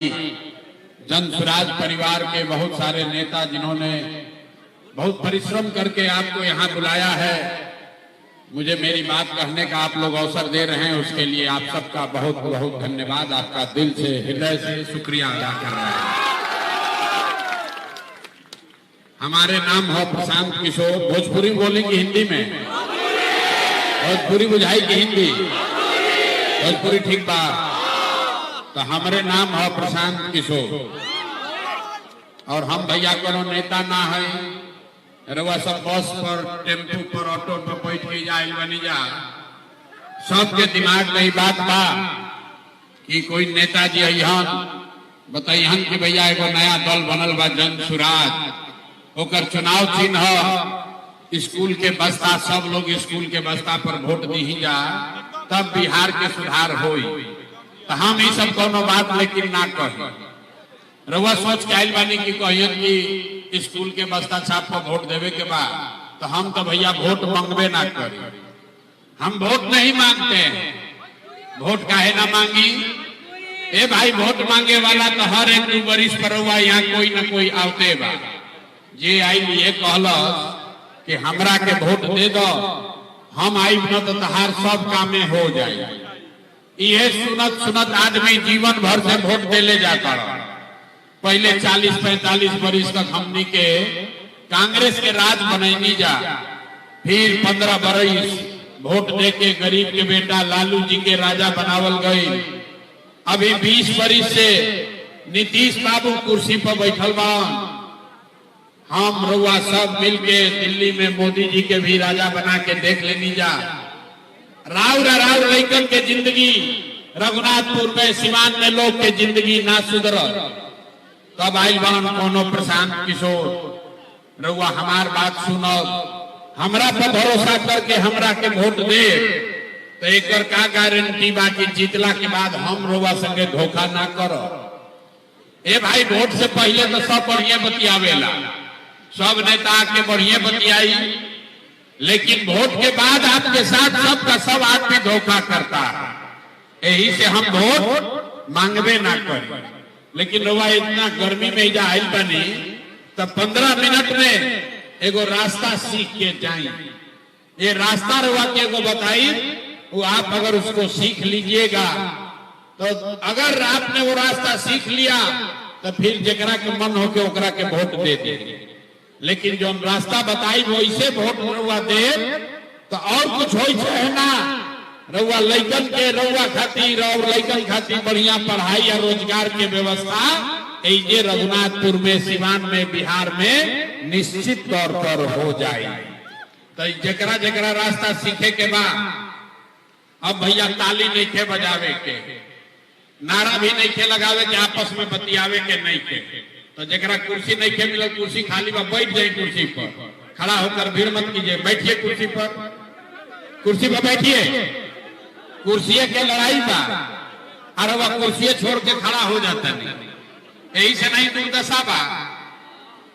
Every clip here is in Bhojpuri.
जन स्वराज परिवार के बहुत सारे नेता जिन्होंने बहुत परिश्रम करके आपको यहाँ बुलाया है, मुझे मेरी बात कहने का आप लोग अवसर दे रहे हैं, उसके लिए आप सबका बहुत बहुत धन्यवाद, आपका दिल से हृदय से शुक्रिया अदा कर रहे हैं। हमारे नाम है प्रशांत किशोर। भोजपुरी बोलेंगे हिंदी में? भोजपुरी बुझाई की हिंदी? भोजपुरी ठीक बात। तो हमारे नाम है प्रशांत किशोर और हम भैया कोनो नेता ना है। रवा सब बस पर, टेम्पू पर, ऑटो पर बैठ के जाए बनी जा। सबके दिमाग में बात बा कि कोई नेताजी अहन बताइहन कि भैया एगो नया दल बनल बा जन स्वराज, ओकर चुनाव चिन्ह स्कूल के बस्ता, सब लोग स्कूल के बस्ता पर वोट दी जा, तब बिहार के सुधार होई। तो हम ये सब कोनो बात लेकिन ना कही। रउआ सोच के आइल बानी कि कहियन कि स्कूल के बस्ता छाप पर वोट देवे के बाद, तो हम तो भैया वोट मांगबे ना करी। हम वोट नहीं मांगते हैं। वोट काहे ना मांगी? ए भाई, वोट मांगे वाला तो हर एक 2 बरिस पर हुआ यहाँ कोई ना कोई आवते बा। जे आई ये कहलस कि हमरा के वोट दे दो, हम आई न तो तहार सब कामे हो जाए। ये सुनत सुनत आदमी जीवन भर से वोट देले जाता रहा। पहले 40-45 बरिस तक हमनी के कांग्रेस के राज बनैनी जा, फिर 15 बरिस वोट दे के गरीब के बेटा लालू जी के राजा बनावल गई। अभी 20 बरिस से नीतीश बाबू कुर्सी पर बैठल बा। हम रउआ सब मिलके दिल्ली में मोदी जी के भी राजा बना के देख लेनी जा। राउर लइकन के जिंदगी, रघुनाथपुर में, सिवान में लोग के जिंदगी ना सुधर, तब आइल बन कोनो प्रशांत किशोर। रउआ हमार बात सुनो, हमरा पर भरोसा करके हमरा के वोट दे, तो एकर का गारंटी बा कि जीतला के बाद हम रउआ संगे धोखा ना करो। ए भाई, वोट से पहले तो सब बढ़िया बतियावेला, सब नेता आके बढ़िया बतियाई, लेकिन वोट के बाद आपके साथ सबका सब आदमी धोखा करता है। यही से हम वोट मांगबे ना करें। लेकिन रउआ इतना गर्मी में जा आइल बनी, तो 15 मिनट में एगो रास्ता सीख के जाई। ये रास्ता रउआ के एगो बताई, वो आप अगर उसको सीख लीजिएगा, तो अगर आपने वो रास्ता सीख लिया तो फिर जकरा के मन हो के ओकरा के वोट दे दे। लेकिन जो रास्ता बताई वो इसे वोट रउआ दे, तो और कुछ हो चाहे ना, रउआ लइकन के रउआ खातिर और लइकन खातिर बढ़िया पढ़ाई या रोजगार के व्यवस्था ये रघुनाथपुर में, सिवान में, बिहार में निश्चित तौर पर हो जाए। तो जकरा जकरा रास्ता सीखे के बाद, अब भैया ताली नहीं खे बजावे के, नारा भी नहीं खे लगावे के, आपस में बतियावे के नहीं के। तो जरा कुर्सी नहीं खे मिला, कुर्सी खाली बा, बैठ जाए कुर्सी पर, खड़ा होकर भीड़ मत कीजिए, बैठिए कुर्सी पर, कुर्सी पर बैठिए। कुर्सी के लड़ाई बा, अरे वह कुर्सी छोड़ के खड़ा हो जाता नहीं। यही से नहीं दुर्दशा बा।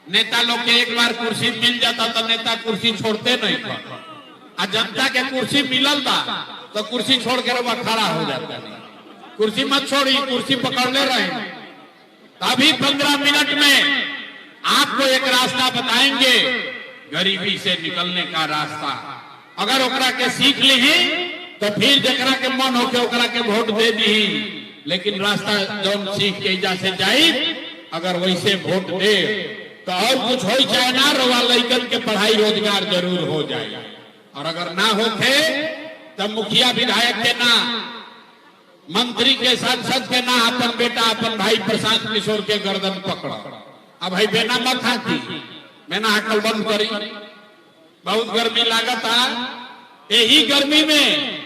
नेता लोग के एक बार कुर्सी मिल जाता तो नेता कुर्सी छोड़ते नहीं था, और जनता के कुर्सी मिलल बा तो कुर्सी छोड़ के वह खड़ा हो जाता नहीं। कुर्सी मत छोड़ी, कुर्सी पकड़ ले रहे। अभी 15 मिनट में आपको एक रास्ता बताएंगे, गरीबी से निकलने का रास्ता। अगर ओकरा के सीख ली तो फिर जकरा के मन हो के ओकरा के वोट दे दी। लेकिन रास्ता जौन सीख के इजा से जाई, अगर वैसे वोट दे तो और कुछ हो चाहे ना, रवा लइकन के पढ़ाई रोजगार जरूर हो जाए। और अगर ना होखे तो मुखिया विधायक के ना, मंत्री के, सांसद के ना, अपन बेटा अपन भाई प्रशांत किशोर के गर्दन पकड़ो। अब भाई बेना मत हाथी, बेना हकल बंद करी। बहुत गर्मी लागत है। यही गर्मी में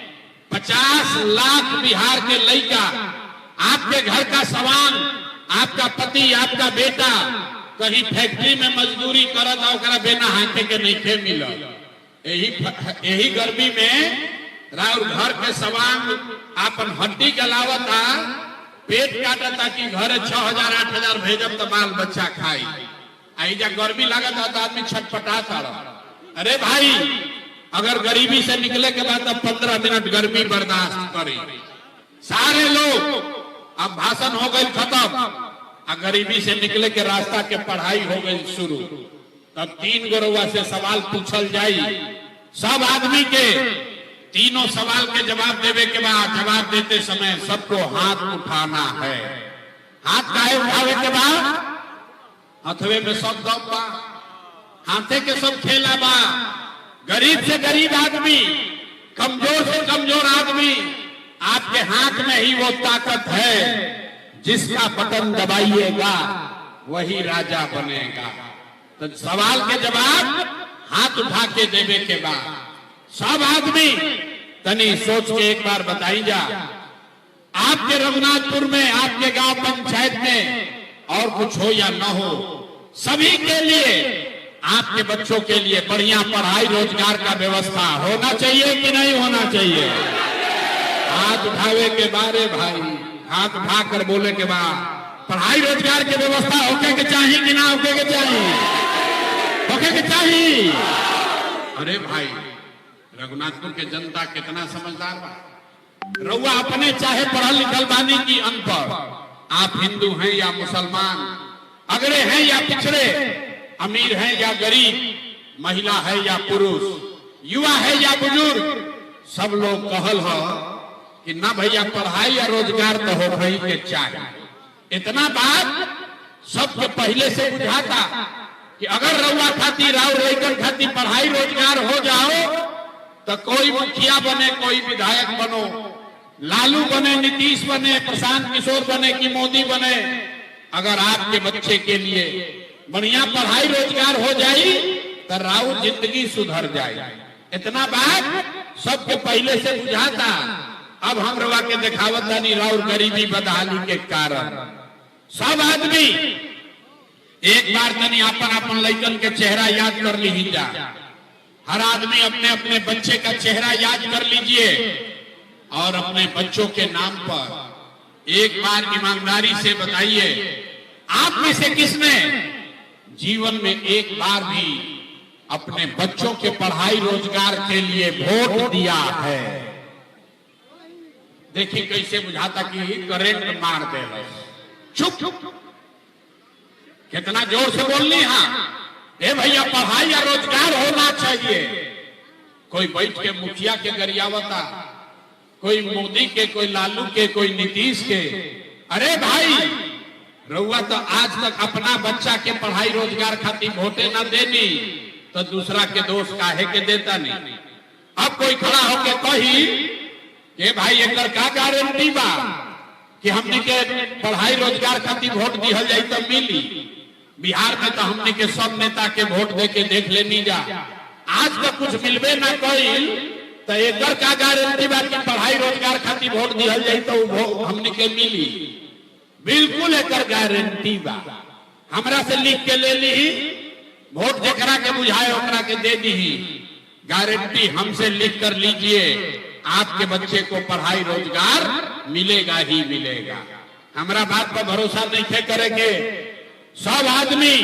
50 लाख बिहार के लड़का, आपके घर का सवाल, आपका पति, आपका बेटा कहीं फैक्ट्री में मजदूरी करत, ओकरा बेना हाथे के नहीं थे मिल। यही गर्मी में राउर घर के सवांग आपन हड्डी गलावता, पेट काटता कि घर 6000-8000 भेजब तो बाल बच्चा खाई। आईजा गर्मी लागत तो आदमी छटपटाता रहा। अरे भाई, अगर गरीबी से निकले के बाद 15 मिनट गर्मी बर्दाश्त करे। सारे लोग अब भाषण हो गई खत्म, गरीबी से निकले के रास्ता के पढ़ाई हो गई शुरू। तब 3 गोरवा से सवाल पूछल जाई, सब आदमी के तीनों सवाल के जवाब देवे के बाद जवाब देते समय सबको हाथ उठाना है। हाथ काहे उठावे के बाद? हथवे में सब दम बा, हाथे के सब खेला बा। गरीब से गरीब आदमी, कमजोर से कमजोर आदमी, आपके हाथ में ही वो ताकत है, जिसका बटन दबाइएगा वही राजा बनेगा। तो सवाल के जवाब हाथ उठा के देवे के बाद सब आदमी तनी सोच के एक बार बताई जा, आपके रघुनाथपुर में, आपके गांव पंचायत में और कुछ हो या न हो, सभी के लिए, आपके बच्चों के लिए बढ़िया पढ़ाई रोजगार का व्यवस्था होना चाहिए कि नहीं होना चाहिए? हाथ उठावे के बारे भाई, हाथ उठा कर बोले के बाद पढ़ाई रोजगार की व्यवस्था होके के चाहिए कि ना होके के चाहिए? होके के चाहिए। अरे भाई, रघुनाथपुर के जनता कितना समझदार बा। रउआ अपने चाहे पढ़ल लिखल बानी की अनपढ़, आप हिंदू हैं या मुसलमान, अगड़े हैं या पिछड़े, अमीर हैं या गरीब, महिला है या पुरुष, युवा है या बुजुर्ग, सब लोग कहल हो कि ना भैया पढ़ाई या रोजगार तो हो भाई के चाहिए। इतना बात सबके पहले से बुझाता कि अगर रउआ खातिर और लइकन खातिर पढ़ाई रोजगार हो जाओ तो कोई मुखिया बने, कोई विधायक बनो, लालू बने, नीतीश बने, प्रशांत किशोर बने कि मोदी बने, अगर आपके बच्चे के लिए बढ़िया पढ़ाई रोजगार हो जाए तो राउ जिंदगी सुधर जाए। इतना बात सबके पहले से बुझाता। अब हम रवा के दिखावत नहीं राउर गरीबी बदहाली के कारण। सब आदमी एक बार तनी अपन अपन लइकन के चेहरा याद कर लीजिए। हर आदमी अपने अपने बच्चे का चेहरा याद कर लीजिए और अपने बच्चों के नाम पर एक बार ईमानदारी से बताइए, आप में से किसने जीवन में एक बार भी अपने बच्चों के पढ़ाई रोजगार के लिए वोट दिया है? देखिए कैसे बुझाता कि करंट मार दे। चुप, कितना जोर से बोलनी। हाँ ए भैया, पढ़ाई या रोजगार होना चाहिए। कोई बैठ के मुखिया के गरियावता, कोई मोदी के, कोई लालू के, कोई नीतीश के। अरे भाई, रउआ तो आज तक अपना बच्चा के पढ़ाई रोजगार खातिर वोटे ना देनी तो दूसरा के दोष काहे के देता नहीं। अब कोई खड़ा होके कही कि भाई एकर का गारंटी बा कि हमने के पढ़ाई रोजगार खातिर वोट दिहल जाए तो मिली। बिहार में तो हमने के सब नेता के वोट दे के देख लेनी जा, आज तक कुछ मिलबे ना कइल तो एकर का गारंटी बा कि पढ़ाई रोजगार खातिर वोट दिहल जाए तो हमने के मिली? बिल्कुल एकर गारंटी बा। हमरा से लिख के ले ली, वोट जकरा के बुझाए ओकरा के दे दी। गारंटी हमसे लिख कर लीजिए, आपके बच्चे को पढ़ाई रोजगार मिलेगा ही मिलेगा। हमारा बात पर भरोसा नहीं करेंगे सब आदमी,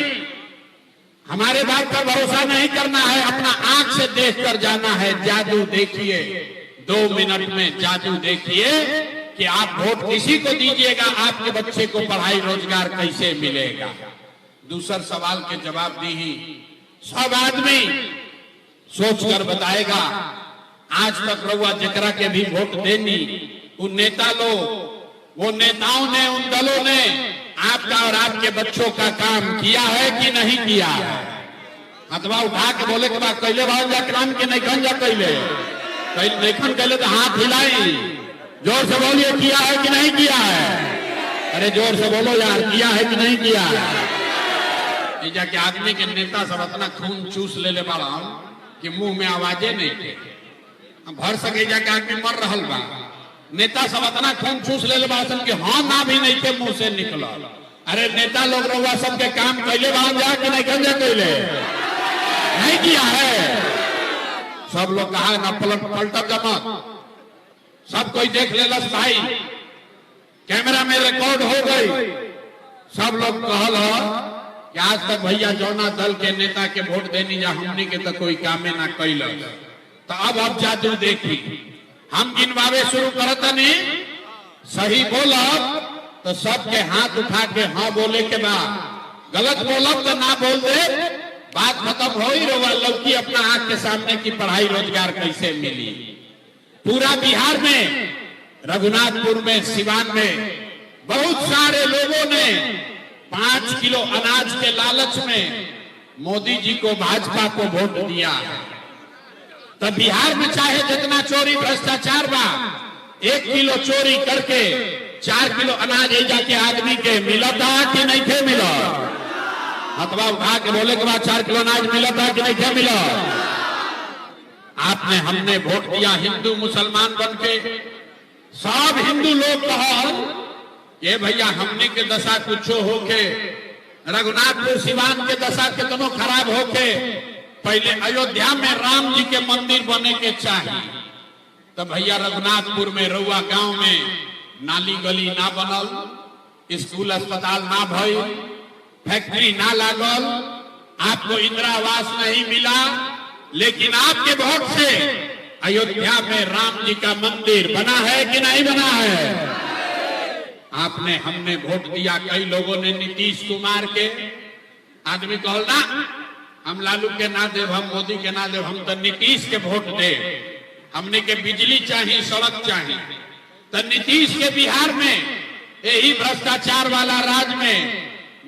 हमारे बात पर भरोसा नहीं करना है, अपना आंख से देखकर जाना है। जादू देखिए, 2 मिनट में जादू देखिए कि आप वोट किसी को दीजिएगा, आपके बच्चे को पढ़ाई रोजगार कैसे मिलेगा। दूसरा सवाल के जवाब दी ही सब आदमी सोचकर बताएगा। आज तक रउआ जकरा के भी वोट देनी, उन नेता लोग, वो नेताओं ने, उन दलों ने आपका और आपके बच्चों का काम किया है कि नहीं किया है? हथवा उठा के बोले के बाद कैले भाव जा काम के नहीं खन जा कैले कैले तो हाथ हिलाई। जोर से बोलिए, किया है कि नहीं किया है? अरे जोर से बोलो यार, किया है कि नहीं किया है? जाके आदमी के नेता सब अपना खून चूस ले बाड़ा कि मुंह में आवाजे नहीं थे। भर सके जाके आदमी मर रहा बा, नेता सब अपना खून चूस ले बाड़ा कि हाँ ना भी नहीं के मुंह से निकला। अरे नेता लोग रउआ सबके काम कैले बाहर जा कि नहीं कैले? नहीं किया है। सब लोग कहा ना पलट जमत, सब कोई देख लेलस भाई, कैमरा में रिकॉर्ड हो गई। सब लोग कहल कि आज तक भैया जौना दल के नेता के वोट देनी जा हमनी के तो कोई कामे ना कैल। तो अब जादू देखी, हम गिनवावे शुरू करत नहीं, सही बोलब तो सबके हाथ उठा के हाँ बोले के बाद गलत बोलब तो ना बोल दे, बात खत्म हो ही रहा। लड़की अपना आंख के सामने की पढ़ाई रोजगार कैसे मिली। पूरा बिहार में, रघुनाथपुर में, सिवान में बहुत सारे लोगों ने 5 किलो अनाज के लालच में मोदी जी को, भाजपा को वोट दिया। तब बिहार में चाहे जितना चोरी भ्रष्टाचार बा, 1 किलो चोरी करके 4 किलो अनाज जाके आदमी के मिला था कि नहीं थे मिला। हथवा उठा के बोले के बाद 4 किलो अनाज मिला था कि नहीं थे मिला। आपने, हमने वोट दिया हिंदू मुसलमान बन के। सब हिंदू लोग कहा ये भैया हमने के दशा कुछो होके, रघुनाथपुर सिवान के दशा कितनो खराब होके, पहले अयोध्या में राम जी के मंदिर बने के चाहिए। तो भैया रघुनाथपुर में, रउआ गांव में नाली गली ना बनल, स्कूल अस्पताल ना भई, फैक्ट्री ना लागल, आपको इंदिरा आवास नहीं मिला, लेकिन आपके वोट से अयोध्या में राम जी का मंदिर बना है कि नहीं बना है। आपने, हमने वोट दिया। कई लोगों ने नीतीश कुमार के, आदमी कहल ना हम लालू के ना देव, हम मोदी के ना देव, हम तो नीतीश के वोट दे। हमने के बिजली चाहिए, सड़क चाहिए, तो नीतीश के बिहार में यही भ्रष्टाचार वाला राज्य में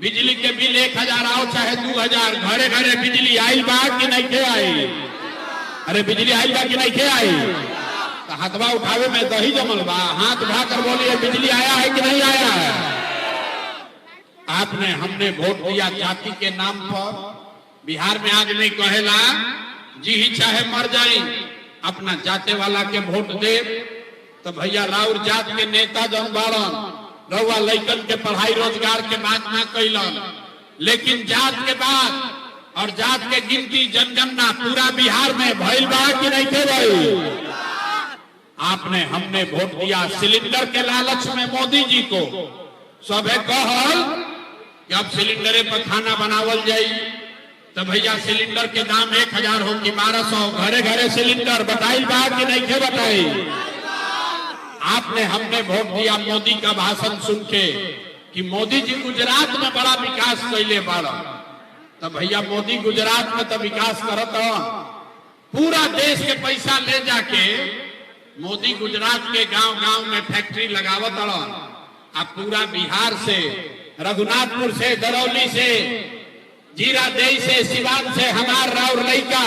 बिजली के बिल 1000 आओ चाहे 2000, घरे घरे बिजली आई बा कि नहीं के आई। अरे बिजली आई बा कि नहीं के आई। तो हाथवा उठावे में दही जमल बा, हाथ उठाकर बोलिए बिजली आया है कि नहीं आया है। आपने, हमने वोट दिया जाति के नाम पर। बिहार में आदमी कहेला जी ही चाहे मर जाए, अपना जाते वाला के वोट दे। तो भैया राउर जात के नेता जन बाड़न, रउआ लइकन के पढ़ाई रोजगार के बात ना कैलन, लेकिन जात के बात और जात के गिनती जनगणना पूरा बिहार में भइल बा कि नहीं थे भाई। आपने, हमने वोट दिया सिलेंडर के लालच में मोदी जी को। सबे कहल कि अब सिलेंडरे पर खाना बनावल जाई। तो भैया सिलेंडर के दाम 1000 हो कि 1200, घरे घरे सिलेंडर बताई बा कि नहीं थे बताई। आपने, हमने वोट दिया मोदी का भाषण सुन के कि मोदी जी गुजरात में बड़ा विकास कैले बाड़ा। तो भैया मोदी गुजरात में तो विकास करत हो, पूरा देश के पैसा ले जाके मोदी गुजरात के गांव गांव में फैक्ट्री लगावत अड़न। अब पूरा बिहार से, रघुनाथपुर से, दरौली से, जीरादेई से, सिवान से हमार राउर लइका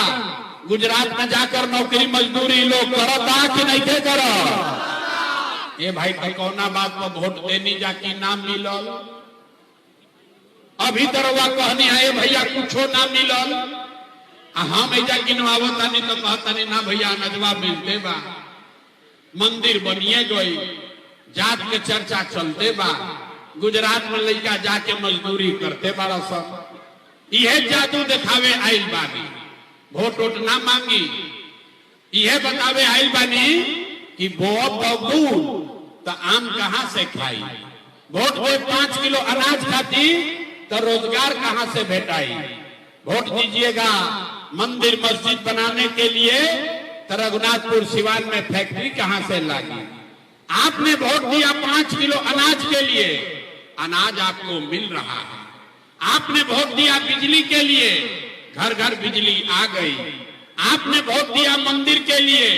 गुजरात में जाकर नौकरी मजदूरी लोग करता कि नहीं थे करो। ये भाई कौना बात पर वोट देनी जाकी नाम मिलल। अभी तरवा कहनी है भैया कुछो ना मिलल, हम ऐजा गिनवावतानी तो कहतानी ना भैया नजवा मिलते बा, मंदिर बनिए गई, जात के चर्चा चलते बा, गुजरात में लइका जाके मजदूरी करते बाड़ा सब। यह जादू दिखावे आइल बानी, वोट वोट ना मांगी, यह बतावे आइल बानी कि बबू तो आम कहां से खाई। वोट दे 5 किलो अनाज खाती तो रोजगार कहां से भेटाई। वोट दीजिएगा मंदिर मस्जिद बनाने के लिए तो रघुनाथपुर सिवान में फैक्ट्री कहां से लागी। आपने वोट दिया 5 किलो अनाज के लिए, अनाज आपको मिल रहा है। आपने वोट दिया बिजली के लिए, घर घर बिजली आ गई। आपने वोट दिया मंदिर के लिए,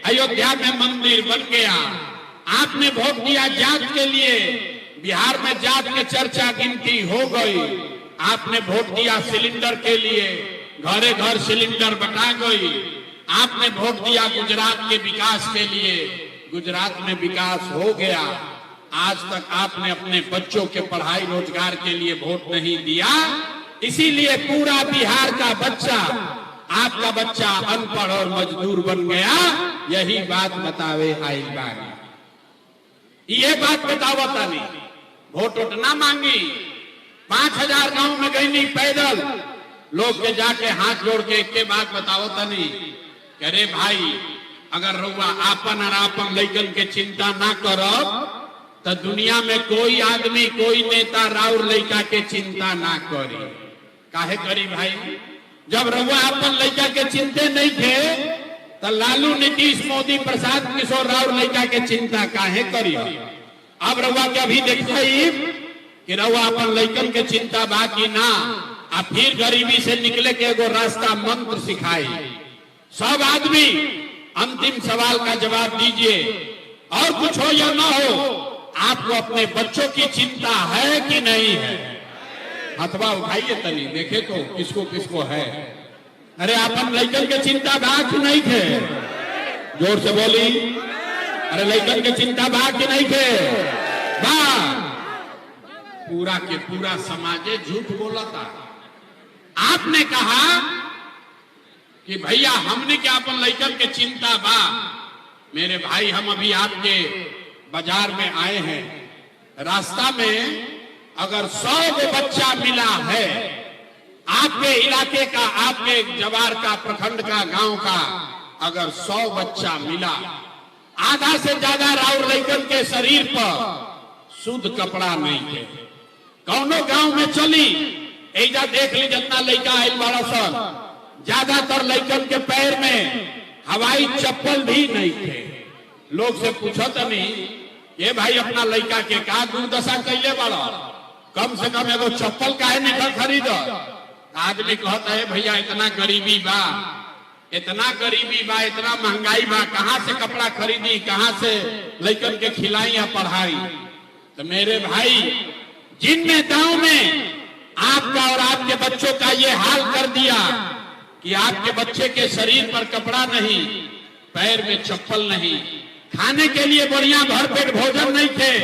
अयोध्या में मंदिर बन गया। आपने वोट दिया जात के लिए, बिहार में जात के चर्चा गिनती हो गई। आपने वोट दिया सिलेंडर के लिए, घरे घर सिलेंडर बटा गई। आपने वोट दिया गुजरात के विकास के लिए, गुजरात में विकास हो गया। आज तक आपने अपने बच्चों के पढ़ाई रोजगार के लिए वोट नहीं दिया, इसीलिए पूरा बिहार का बच्चा, आपका बच्चा अनपढ़ और मजदूर बन गया। यही बात बतावे आइल बानी, ये बात बतावता नहीं। वोट वोट ना मांगी, 5000 गांव में गई नहीं पैदल लोग के जाके हाथ जोड़ के एक के बात बतावता नहीं। अरे भाई अगर रउआ आपन और आपन लइकन के चिंता ना करब तो दुनिया में कोई आदमी, कोई नेता राउर लइका के चिंता ना करी। काहे करी भाई? जब रउआ अपन लइका के चिंते नहीं थे तो लालू, नीतीश, मोदी, प्रसाद, किशोर राउर लइका के चिंता काहे करी? अब रउआ के अभी देखा ही कि रउआ अपन लइकन के चिंता बा कि ना, आ फिर गरीबी से निकले के एगो रास्ता मंत्र सिखाई। सब आदमी अंतिम सवाल का जवाब दीजिए, और कुछ हो या ना हो, आपको अपने बच्चों की चिंता है कि नहीं है? हथवा उठाइए तनी, देखे तो किसको किसको है। अरे अपन लइकन के चिंता बा कि नहीं थे? जोर से बोली। अरे लइकन के चिंता बा कि नहीं थे? बा। पूरा के पूरा समाजे झूठ बोला था। आपने कहा कि भैया हमने क्या अपन लइकन के चिंता बा। मेरे भाई, हम अभी आपके बाजार में आए हैं, रास्ता में अगर 100 बच्चा मिला है आपके इलाके का, आपके जवार का, प्रखंड का, गांव का, अगर 100 बच्चा मिला, आधा से ज्यादा राउर लइकन के शरीर पर शुद्ध कपड़ा नहीं थे। कौनो गांव में चली, एजा देख ली जितना लइका आयल बड़ा सन, ज्यादातर लइकन के पैर में हवाई चप्पल भी नहीं थे। लोग से पूछत नहीं, ये भाई अपना लइका के का दुर्दशा कैले बड़ा, कम से कम एगो चप्पल काहे नहीं खरीद। आदमी कहता है भैया इतना गरीबी बा, इतना गरीबी बा, इतना महंगाई बा, कहां से कपड़ा खरीदी, कहां से लइकन के खिलाई या पढ़ाई। तो मेरे भाई, जिन नेताओं ने आपका और आपके बच्चों का ये हाल कर दिया कि आपके बच्चे के शरीर पर कपड़ा नहीं, पैर में चप्पल नहीं, खाने के लिए बढ़िया भरपेट भोजन नहीं थे,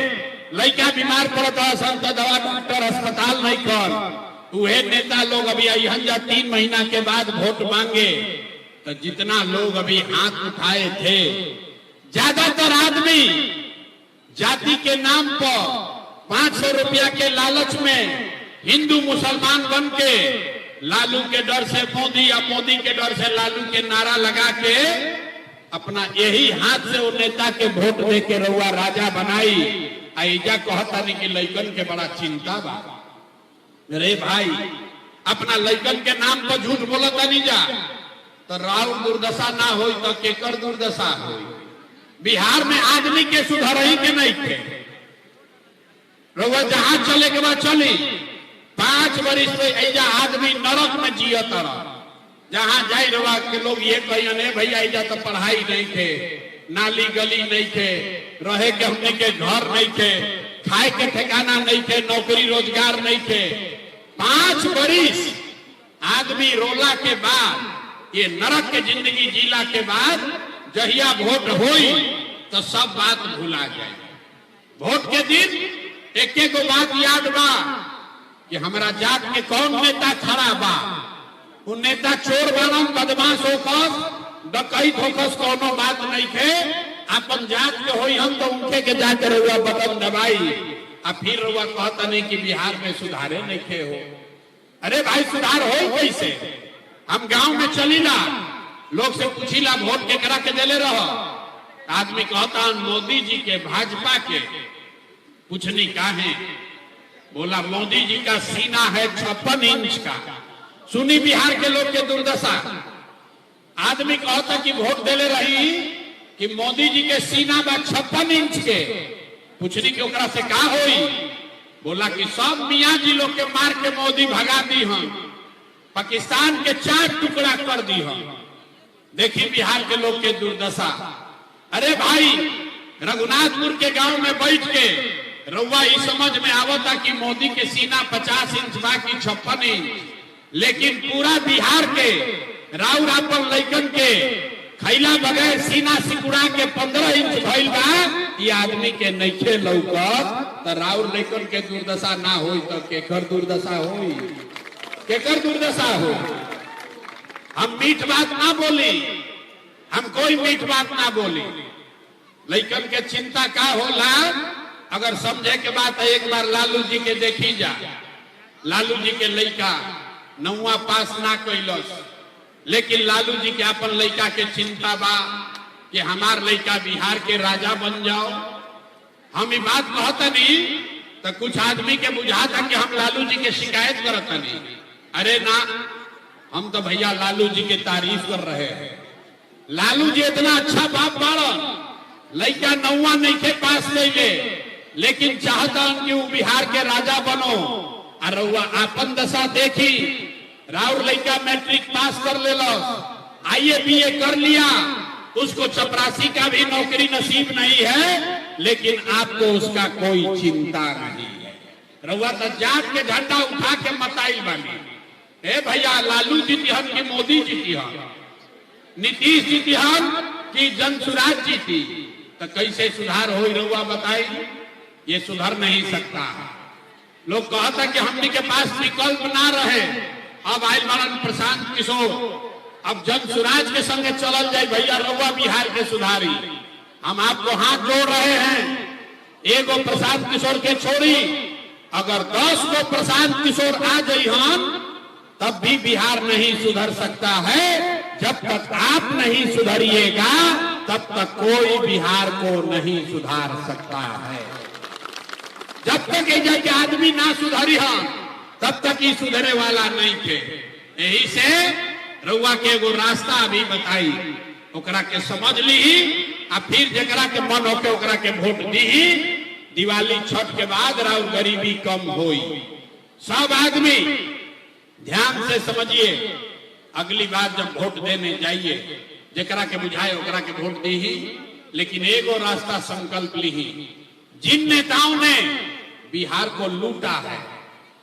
लड़का बीमार पड़ता तो दवा डॉक्टर अस्पताल नहीं कर, वह नेता लोग अभी अहन जा 3 महीना के बाद वोट मांगे तो जितना लोग अभी हाथ उठाए थे, ज्यादातर आदमी जाति के नाम पर 500 रुपया के लालच में हिंदू मुसलमान बन के लालू के डर से मोदी या मोदी के डर से लालू के नारा लगा के अपना यही हाथ से वो नेता के वोट दे के रउआ राजा बनाई। ऐजा कहता नहीं कि लइकन के बड़ा चिंता बा। रे भाई, अपना लइकन के नाम पर झूठ बोलता नहीं जा तो राव दुर्दशा ना हो तो केकर दुर्दशा हो। बिहार में आदमी के सुधर ही के नहीं थे। रउआ जहां चले के बाद चली, 5 वर्ष से ऐजा आदमी नरक में जियत रहा। जहां जाए रवा के लोग ये कहिए भैया ऐजा तो पढ़ाई नहीं थे, नाली गली नहीं थे, रहे के हमने के घर नहीं थे, खाए के ठिकाना नहीं थे, नौकरी रोजगार नहीं थे। 5 वर्ष आदमी रोला के बाद, ये नरक के जिंदगी जीला के बाद जहिया वोट होई तो सब बात भुला जाए। वोट के दिन एक बात याद बा कि हमारा जात के कौन नेता खड़ा बा। वो नेता चोर बनम, बदमाश होकस, डकैत होकस, कोनो बात नहीं थे। अपन जात के होई हम तो उनके के जाकर हुआ बटन दबाई, अब फिर हुआ कहता नहीं कि बिहार में सुधारे नहीं थे हो। अरे भाई, सुधार हो कैसे? हम गांव में चलीला, लोग से पूछीला वोट के करा के देले रहो, आदमी कहता मोदी जी के, भाजपा के। पूछनी का है? बोला मोदी जी का सीना है 56 इंच का। सुनी बिहार के लोग के दुर्दशा। आदमी कहता कि वोट देले रही कि मोदी जी के सीना बा 56 इंच के। पूछनी कि ओकरा से का होई? बोला कि सब मियाँ जी लोग के मार के मोदी भगा दी हम, पाकिस्तान के 4 टुकड़ा कर दी हम। देखी बिहार के लोग के दुर्दशा। अरे भाई, रघुनाथपुर के गांव में बैठ के रउआ इस समझ में आवता कि मोदी के सीना 50 इंच बा कि 56 इंच, लेकिन पूरा बिहार के राउर अपन लइकन के खैला बगैर सीना सिकुड़ा के 15 इंच भइल बा। ये आदमी के नइखे लौकत तो राउर लइकन के दुर्दशा ना होई तो केकर दुर्दशा होई? केकर दुर्दशा हो? हम मीठ बात ना बोली, हम कोई मीठ बात ना बोली। लइकन के चिंता का होला? अगर समझे के बात है, एक बार लालू जी के देखी जा। लालू जी के लइका 9वां पास ना कैलस, लेकिन लालू जी के अपन लइका के चिंता बा कि हमार लइका बिहार के राजा बन जाओ। हम ये बात कहता नहीं तो कुछ आदमी के बुझाता कि हम लालू जी के शिकायत करता नहीं। अरे ना, हम तो भैया लालू जी के तारीफ कर रहे हैं। लालू जी इतना अच्छा बाप बाड़न, लइका 9वां नहीं के पास कैले, लेकिन चाहता कि वो बिहार के राजा बनो। और रउआ आपन दशा देखी, राउर लड़का मैट्रिक पास कर ले, IAA BA कर लिया, उसको चपरासी का भी नौकरी नसीब नहीं है, लेकिन आपको उसका कोई चिंता नहीं है। रउआ तो जात के झंडा उठा के मताइल बानी। ए भैया, लालू जीतिहन की मोदी जीतिहन, नीतीश जीतिहन की जनसुराज जीती, तो कैसे सुधार हो? रउआ बताई, ये सुधर नहीं सकता। लोग कहता कि हमने के पास विकल्प ना रहे। अब आयल मानन प्रशांत किशोर, अब जनसुराज के संगे चलल जाए भैया, रउआ बिहार के सुधारी। हम आपको हाथ जोड़ रहे हैं, एगो प्रशांत किशोर के छोड़ी, अगर 10 को प्रशांत किशोर आ जाइहन तब भी बिहार नहीं सुधर सकता है। जब तक आप नहीं सुधरिएगा तब तक कोई बिहार को नहीं सुधार सकता है। जब तक ये आदमी ना सुधरी हम तब तक ही सुधरे वाला नहीं थे। यही से रउआ के एगो रास्ता अभी बताई, ओकरा के समझ ली, आ फिर जकरा के मन होके ओकरा के वोट दी। दिवाली छठ के बाद राउर गरीबी कम होई। सब आदमी ध्यान से समझिए, अगली बार जब वोट देने जाइए, जकरा के बुझाए ओकरा के वोट दी, लेकिन एगो रास्ता संकल्प ली। जिन नेताओं ने बिहार को लूटा है,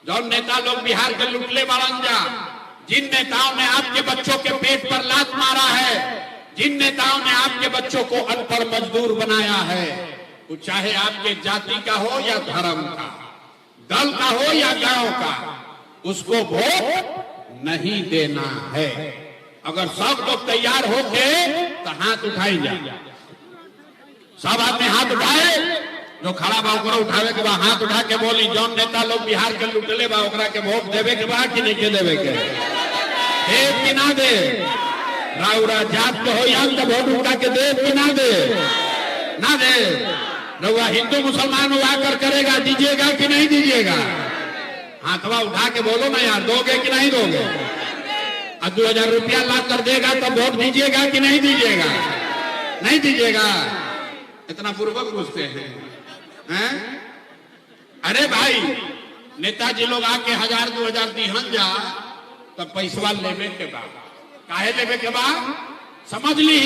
जो नेता लोग बिहार के लूटले वालन जा, जिन नेताओं ने आपके बच्चों के पेट पर लात मारा है, जिन नेताओं ने आपके बच्चों को अनपढ़ मजदूर बनाया है, वो चाहे आपके जाति का हो या धर्म का, दल का हो या गांव का, उसको वोट नहीं देना है। अगर सब लोग तैयार होके तो हाथ उठाई जाए, सब आदमी हाथ उठाए, जो खड़ा बा ओकरा उठावे के बाद हाथ उठा के बोली, जौन नेता लोग बिहार के लुटले बा ओकरा के वोट देवे के बा कि नहीं के देवे के, देव कि ना दे? राउरा जात के हो यहाँ तो वोट उठा के देव कि ना दे? ना दे। रउआ हिंदू मुसलमान आकर करेगा, दीजिएगा कि नहीं दीजिएगा? हाथवा उठा के बोलो ना यार, दोगे कि नहीं दोगे? और 2000 रुपया ला कर देगा तो वोट दीजिएगा कि नहीं दीजिएगा? नहीं दीजिएगा। इतना पूर्वक पूछते हैं? अरे भाई, नेताजी लोग आके 1000-2000 दीहन जा, तब पैसवा लेवे के बाद काहे लेवे के बाद समझ ली।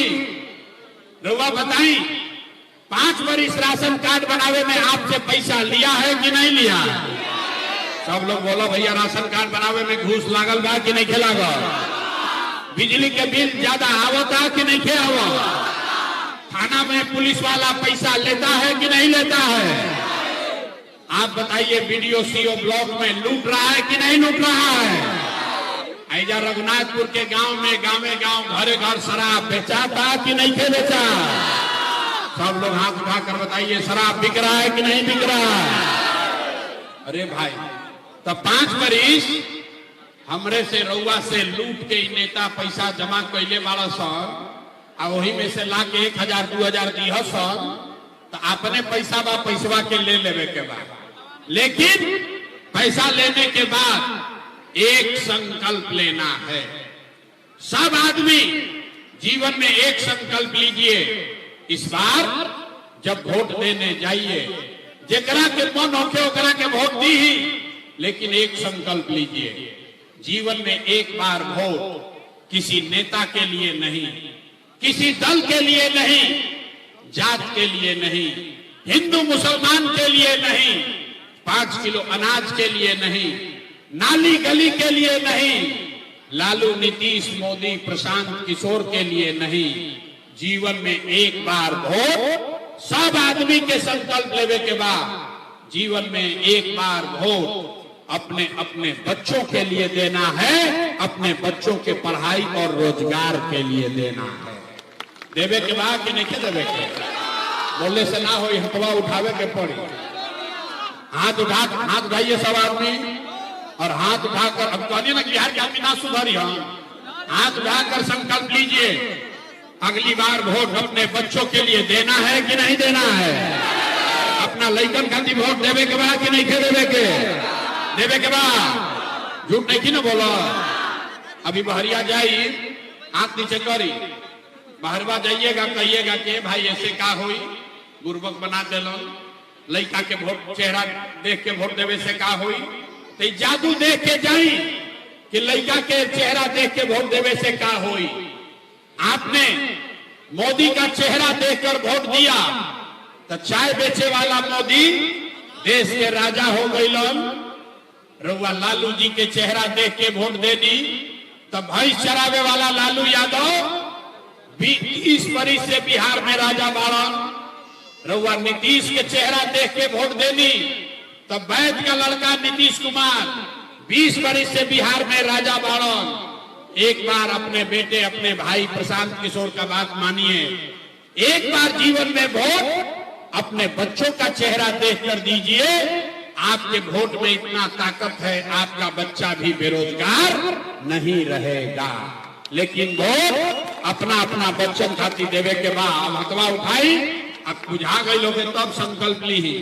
रउआ बताई, 5 बरिस राशन कार्ड बनावे में आपसे पैसा लिया है कि नहीं लिया? सब लोग बोलो भैया, राशन कार्ड बनावे में घूस लागल बा कि नहीं लागल? बिजली के बिल ज्यादा आवता कि नहीं आवत? थाना में पुलिस वाला पैसा लेता है कि नहीं लेता है? आप बताइए, बीडीओ सीओ ब्लॉक में लूट रहा है कि नहीं लूट रहा है? ऐजा रघुनाथपुर के गांव में गांव घरे घर शराब बेचाता कि नहीं थे बेचा? सब लोग हाथ उठाकर बताइए, शराब बिक रहा है कि नहीं बिक रहा है? अरे भाई, तब 5 बरिस हमरे से रउआ से लूट के नेता पैसा जमा कैले वाला सन, आ वही में से ला के 1000-2000 दीह सन, तो अपने पैसा बा पैसवा के ले लेवे के बाद। लेकिन पैसा लेने के बाद एक संकल्प लेना है। सब आदमी जीवन में एक संकल्प लीजिए, इस बार जब वोट देने जाइए, जेकरा के मन होके ओकरा के वोट दी, लेकिन एक संकल्प लीजिए, जीवन में एक बार वोट किसी नेता के लिए नहीं, किसी दल के लिए नहीं, जात के लिए नहीं, हिंदू मुसलमान के लिए नहीं, 5 किलो अनाज के लिए नहीं, नाली गली के लिए नहीं, लालू नीतीश मोदी प्रशांत किशोर के लिए नहीं, जीवन में एक बार वोट सब आदमी के संकल्प लेवे के बाद जीवन में एक बार वोट अपने अपने बच्चों के लिए देना है, अपने बच्चों के पढ़ाई और रोजगार के लिए देना है। देवे के बाद कि नहीं देवे के? बोलने से ना हो, हथवा उठावे के पड़ी। हाथ उठाइए सब आदमी, और हाथ उठाकर, अब कहलिए ना कि बिहार के आदमी ना सुधरी, हम हाथ उठाकर संकल्प लीजिए, अगली बार वोट अपने बच्चों के लिए देना है कि नहीं देना है? अपना लइकन खातिर वोट देवे के बाद कि नहीं देवे के? देवे के बाद। झूठ नहीं की ना बोलो। अभी बहरिया जाई, हाथ नीचे करी, बहरवा जाइएगा, कहिएगा कि भाई ऐसे का हुई, बुर्बक बना देलो, लड़का के वोट चेहरा देख के वोट देवे से का हुई, तो जादू देख के जाई कि लड़का के चेहरा देख के वोट देवे से का हुई। आपने मोदी का चेहरा देखकर वोट दिया तो चाय बेचे वाला मोदी देश के राजा हो गईलन। रउआ लालू जी के चेहरा देख के वोट दे दी तो भैंस चरावे वाला लालू यादव 20 बरिस से बिहार में राजा बाड़न। रउआ नीतीश के चेहरा देख के वोट देनी तो वैद्य का लड़का नीतीश कुमार 20 बरिस से बिहार में राजा बाड़न। एक बार अपने बेटे अपने भाई प्रशांत किशोर का बात मानिए, एक बार जीवन में वोट अपने बच्चों का चेहरा देखकर दीजिए। आपके वोट में इतना ताकत है, आपका बच्चा भी बेरोजगार नहीं रहेगा। लेकिन वोट अपना अपना बच्चन खातिर देवे के बाद हथवा उठाई, अब बुझा गई लोग तब संकल्प ली ही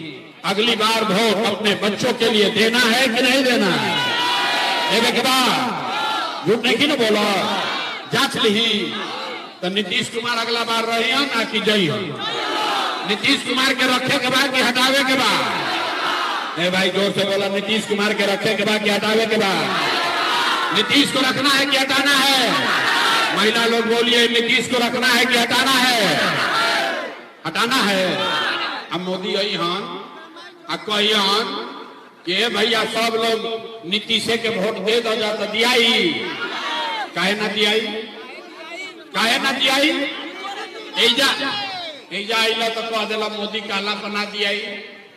अगली बार वोट अपने बच्चों के लिए देना है कि नहीं देना है। देवे के बाद झूठ नहीं ना बोलो, जांच ली तो नीतीश कुमार अगला बार रही हो ना कि जई हो। नीतीश कुमार के रखे के बाद कि हटावे के बाद? भाई जोर से बोला, नीतीश कुमार के रखे के बाद कि हटावे के बाद? नीतीश को रखना है कि हटाना है? महिला लोग बोलिए, नीतीश को रखना है कि हटाना है? हटाना है। अब मोदी आई हन कही हन कि भैया सब लोग नीतीश के वोट दे दो जा, तो दियाई काहे ना दियाई, काहे ना दियाई? एजा आइला तो कह दिला मोदी काला बना दियाई।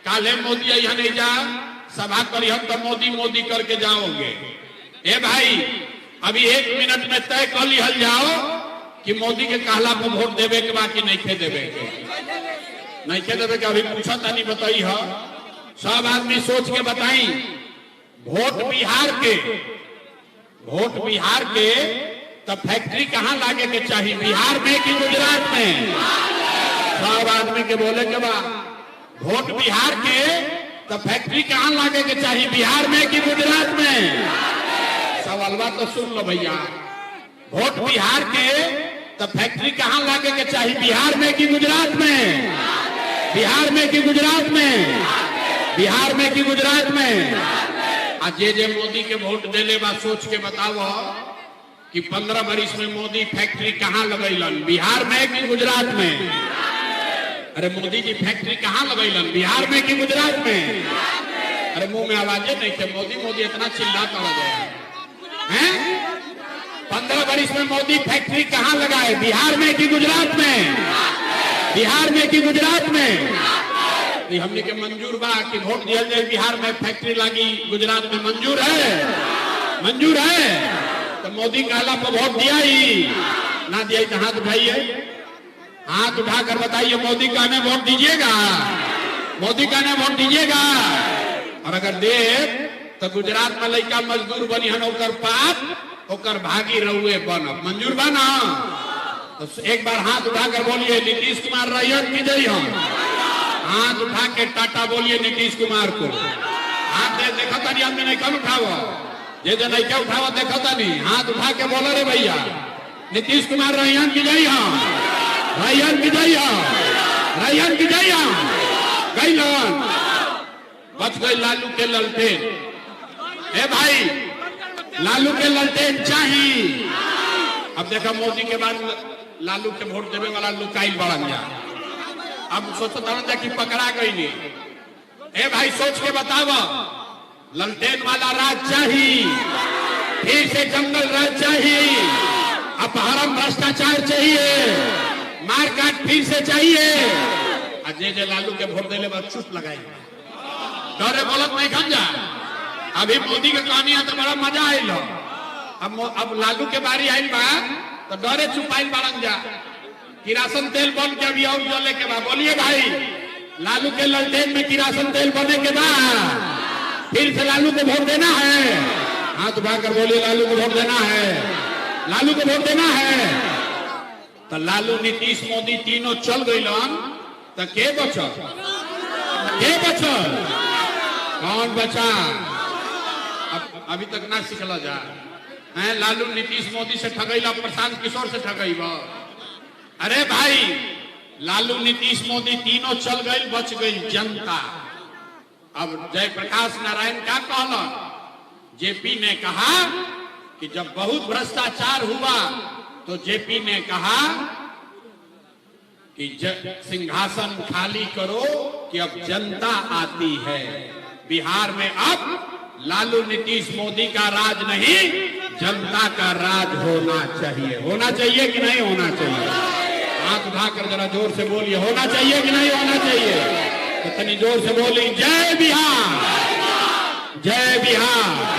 काले मोदी आई हन एजा सभा करी हम तो मोदी मोदी करके जाओगे। ए भाई अभी 1 मिनट में तय कर लिहल जाओ कि मोदी के कहला पर वोट देवे के बाद कि नहीं खे देवे के, नहीं खे देवे के। अभी पूछा तानी बताई है, सब आदमी सोच के बताई। वोट बिहार के तो फैक्ट्री कहाँ लागे के चाहिए, बिहार में कि गुजरात में? सब आदमी के बोले के बाद वोट बिहार के तो फैक्ट्री कहाँ लागे के चाहिए, बिहार में कि गुजरात में? सवालवा तो सुन लो भैया, वोट बिहार के तो फैक्ट्री कहाँ लागे के चाहिए, बिहार में कि गुजरात में? बिहार में कि गुजरात में? बिहार में कि गुजरात में? आज जे मोदी के वोट देले बा सोच के बताओ कि 15 बरिस में मोदी फैक्ट्री कहाँ लगैलन, बिहार में कि गुजरात में? अरे मोदी जी फैक्ट्री कहाँ लगैलन, बिहार में कि गुजरात में? अरे मुंह में आवाजें नहीं थे, मोदी मोदी इतना चिल्लाता हो गया है। 15 बरिस में मोदी फैक्ट्री कहाँ लगाए, बिहार में कि गुजरात में? बिहार में कि गुजरात में? हमने के मंजूर बा कि वोट दिया जाए बिहार में फैक्ट्री लगी, गुजरात में मंजूर है? मंजूर है तो मोदी काला पर वोट दिया ही ना दिया तो हाथ उठाइए, हाथ उठाकर बताइए मोदी का ने वोट दीजिएगा, मोदी का ने वोट दीजिएगा। और अगर दे तो गुजरात में लड़का मजदूर बनी हन ओकर पाप ओकर भागी रहुए बन, मंजूर बना। तो एक बार हाथ उठाकर बोलिए नीतीश कुमार रैयत की जय हो। हाथ उठा के टाटा बोलिए नीतीश कुमार को। हाथ दे देखो तनी आदमी नहीं कम उठाओ, ये जो नहीं क्या उठाओ देखो तनी, हाथ उठा के बोलो रे भैया नीतीश कुमार रैयन की जय हो, रैयन की जय हो, रैयन की जय हो। गई लोन बच गई लालू के ललटेन। ए भाई लालू के ललटेन चाहिए। अब देखा मोदी के बाद लालू के वोट देवे वाला लुकाइल बढ़ गया। अब सोचता कि पकड़ा गई नहीं। ए भाई सोच के बताओ, ललटेन वाला राज चाहिए, फिर से जंगल राज चाहिए, अपहरण भ्रष्टाचार चाहिए, मारकाट फिर से चाहिए। जे लालू के वोट देने बाद चुप लगाई, डरे बोलत नहीं खन जा। अभी मोदी के कहानी तो बड़ा मजा आयल। अब लालू के बारी आयल बा तो डरे चुपाइल बाड़न जा। किरासन तेल बन के अभी और जले के बाद बोलिए भाई लालू के ललटेन में किरासन तेल बने के बाद फिर से लालू को वोट देना है। हाथ उठाकर बोलिए लालू को वोट देना है, लालू को वोट देना है। तो लालू नीतीश मोदी तीनों चल गई तो के बचल, के बचल, कौन बचा? अभी तक ना सिखला जा है। लालू नीतीश मोदी से ठगैला, प्रशांत किशोर से ठगैबा। अरे भाई लालू नीतीश मोदी तीनों चल गई, बच गई जनता। अब जयप्रकाश नारायण का कहला, जेपी ने कहा कि जब बहुत भ्रष्टाचार हुआ तो जेपी ने कहा कि सिंहासन खाली करो कि अब जनता आती है। बिहार में अब लालू नीतीश मोदी का राज नहीं, जनता का राज होना चाहिए। होना चाहिए कि नहीं होना चाहिए? हाथ उठाकर जरा जोर से बोलिए, होना चाहिए कि नहीं होना चाहिए? इतनी जोर से बोली, जय बिहार, जय बिहार।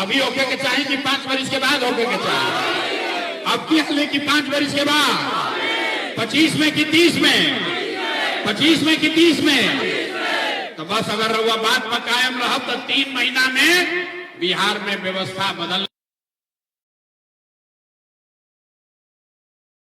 अभी होके के चाहिए कि 5 वर्ष के बाद होके के चाहिए? अब की हाल कि 5 वर्ष के बाद, 25 में कि 30 में, 25 में कि 30 में? तो बस अगर वह बात पर कायम रहा तो 3 महीना में बिहार में व्यवस्था बदल